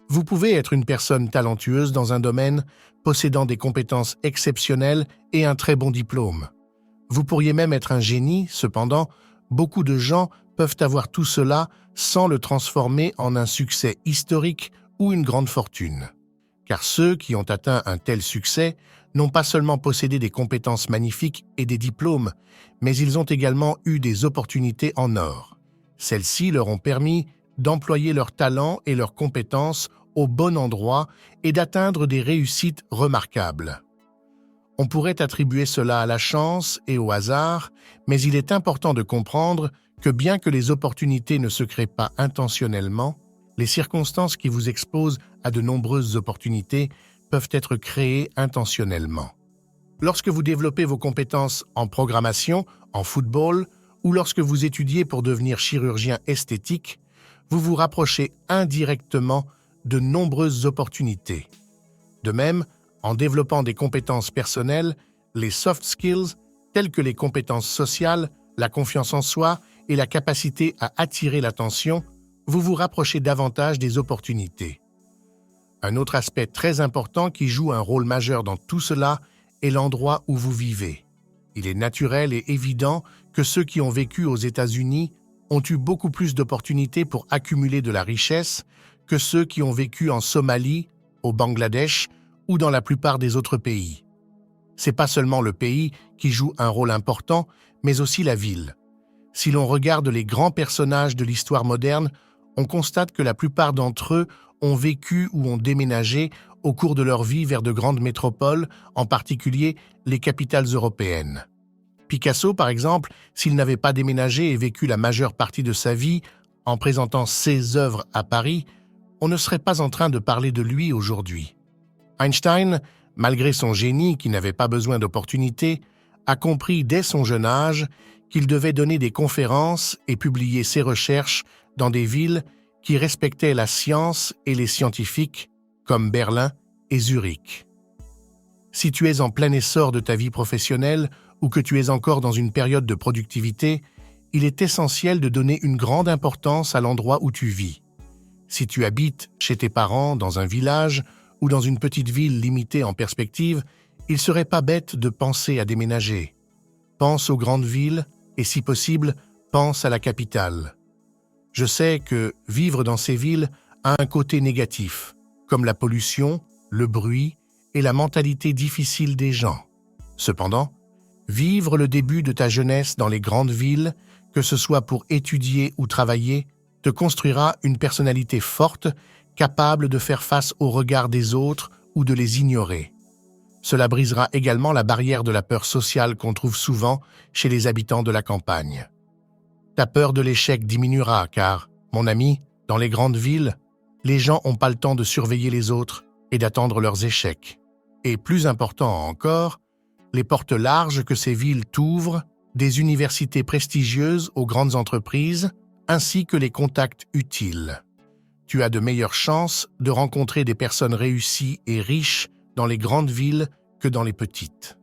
Vous pouvez être une personne talentueuse dans un domaine, possédant des compétences exceptionnelles et un très bon diplôme. Vous pourriez même être un génie, cependant, beaucoup de gens peuvent avoir tout cela sans le transformer en un succès historique ou une grande fortune. Car ceux qui ont atteint un tel succès n'ont pas seulement possédé des compétences magnifiques et des diplômes, mais ils ont également eu des opportunités en or. Celles-ci leur ont permis d'employer leurs talents et leurs compétences au bon endroit et d'atteindre des réussites remarquables. On pourrait attribuer cela à la chance et au hasard, mais il est important de comprendre que bien que les opportunités ne se créent pas intentionnellement, les circonstances qui vous exposent à de nombreuses opportunités peuvent être créées intentionnellement. Lorsque vous développez vos compétences en programmation, en football, ou lorsque vous étudiez pour devenir chirurgien esthétique, vous vous rapprochez indirectement de nombreuses opportunités. De même, en développant des compétences personnelles, les soft skills, telles que les compétences sociales, la confiance en soi et la capacité à attirer l'attention, vous vous rapprochez davantage des opportunités. Un autre aspect très important qui joue un rôle majeur dans tout cela est l'endroit où vous vivez. Il est naturel et évident que ceux qui ont vécu aux États-Unis ont eu beaucoup plus d'opportunités pour accumuler de la richesse que ceux qui ont vécu en Somalie, au Bangladesh ou dans la plupart des autres pays. C'est pas seulement le pays qui joue un rôle important, mais aussi la ville. Si l'on regarde les grands personnages de l'histoire moderne, on constate que la plupart d'entre eux ont vécu ou ont déménagé au cours de leur vie vers de grandes métropoles, en particulier les capitales européennes. Picasso, par exemple, s'il n'avait pas déménagé et vécu la majeure partie de sa vie en présentant ses œuvres à Paris, on ne serait pas en train de parler de lui aujourd'hui. Einstein, malgré son génie qui n'avait pas besoin d'opportunités, a compris dès son jeune âge qu'il devait donner des conférences et publier ses recherches dans des villes qui respectaient la science et les scientifiques, comme Berlin et Zurich. Si tu es en plein essor de ta vie professionnelle ou que tu es encore dans une période de productivité, il est essentiel de donner une grande importance à l'endroit où tu vis. Si tu habites chez tes parents, dans un village ou dans une petite ville limitée en perspective, il ne serait pas bête de penser à déménager. Pense aux grandes villes et, si possible, pense à la capitale. Je sais que vivre dans ces villes a un côté négatif, comme la pollution, le bruit et la mentalité difficile des gens. Cependant, vivre le début de ta jeunesse dans les grandes villes, que ce soit pour étudier ou travailler, te construira une personnalité forte, capable de faire face aux regards des autres ou de les ignorer. Cela brisera également la barrière de la peur sociale qu'on trouve souvent chez les habitants de la campagne. Ta peur de l'échec diminuera car, mon ami, dans les grandes villes, les gens n'ont pas le temps de surveiller les autres et d'attendre leurs échecs. Et plus important encore, les portes larges que ces villes t'ouvrent, des universités prestigieuses aux grandes entreprises, ainsi que les contacts utiles. Tu as de meilleures chances de rencontrer des personnes réussies et riches dans les grandes villes que dans les petites.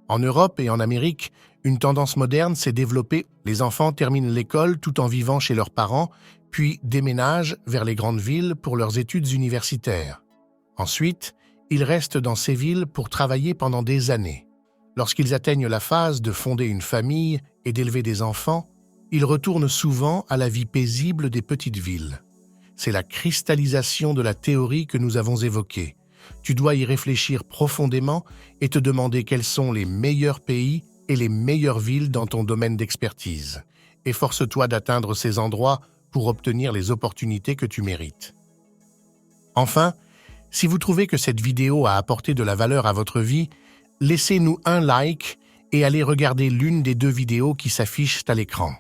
En Europe et en Amérique, une tendance moderne s'est développée. Les enfants terminent l'école tout en vivant chez leurs parents, puis déménagent vers les grandes villes pour leurs études universitaires. Ensuite, ils restent dans ces villes pour travailler pendant des années. Lorsqu'ils atteignent la phase de fonder une famille et d'élever des enfants, ils retournent souvent à la vie paisible des petites villes. C'est la cristallisation de la théorie que nous avons évoquée. Tu dois y réfléchir profondément et te demander quels sont les meilleurs pays et les meilleures villes dans ton domaine d'expertise. Efforce-toi d'atteindre ces endroits pour obtenir les opportunités que tu mérites. Enfin, si vous trouvez que cette vidéo a apporté de la valeur à votre vie, laissez-nous un like et allez regarder l'une des 2 vidéos qui s'affichent à l'écran.